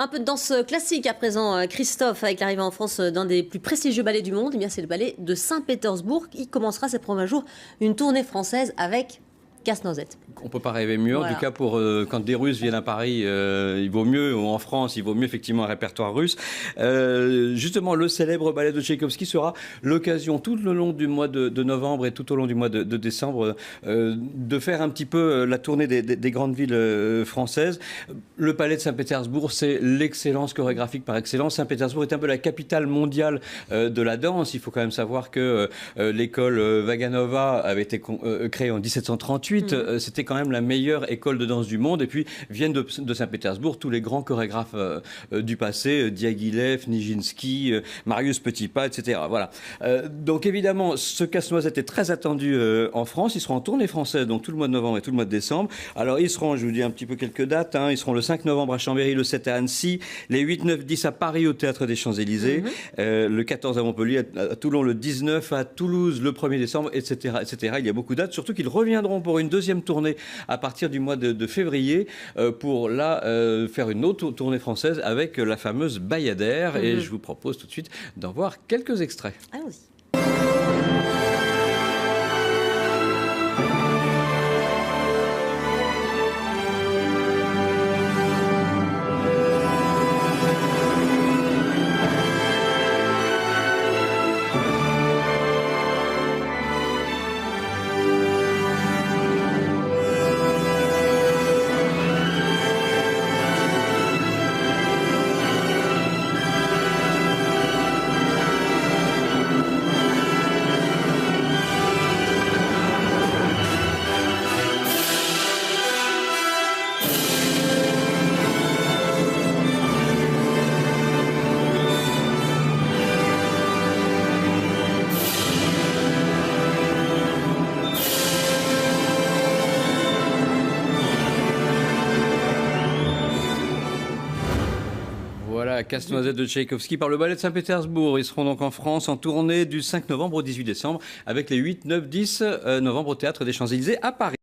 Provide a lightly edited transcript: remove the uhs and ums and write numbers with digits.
Un peu de danse classique à présent, Christophe, avec l'arrivée en France d'un des plus prestigieux ballets du monde. Eh bien, c'est le ballet de Saint-Pétersbourg qui commencera ses premiers jours une tournée française avec Casse-Noisette. On ne peut pas rêver mieux. Voilà. En tout cas, pour quand des Russes viennent à Paris, il vaut mieux, ou en France, il vaut mieux effectivement un répertoire russe. Justement, le célèbre ballet de Tchaïkovski sera l'occasion tout le long du mois de novembre et tout au long du mois de décembre de faire un petit peu la tournée des grandes villes françaises. Le palais de Saint-Pétersbourg, c'est l'excellence chorégraphique par excellence. Saint-Pétersbourg est un peu la capitale mondiale de la danse. Il faut quand même savoir que l'école Vaganova avait été créée en 1738. C'était quand même la meilleure école de danse du monde. Et puis viennent de Saint-Pétersbourg tous les grands chorégraphes du passé, Diaghilev, Nijinsky, Marius Petipa, etc. Voilà. Donc évidemment, ce Casse-Noisette est très attendu en France. Ils seront en tournée française, donc tout le mois de novembre et tout le mois de décembre. Alors ils seront, je vous dis un petit peu quelques dates, ils seront le 5 novembre à Chambéry, le 7 à Annecy, les 8, 9, 10 à Paris au Théâtre des Champs-Élysées, le 14 à Montpellier, à Toulon le 19, à Toulouse le 1er décembre, etc., etc. Il y a beaucoup de dates, surtout qu'ils reviendront pour une deuxième tournée à partir du mois de février pour là faire une autre tournée française avec la fameuse Bayadère. Et je vous propose tout de suite d'en voir quelques extraits. Allons-y. Voilà, Casse-Noisette de Tchaïkovski par le ballet de Saint-Pétersbourg. Ils seront donc en France en tournée du 5 novembre au 18 décembre avec les 8, 9, 10 novembre au Théâtre des Champs-Élysées à Paris.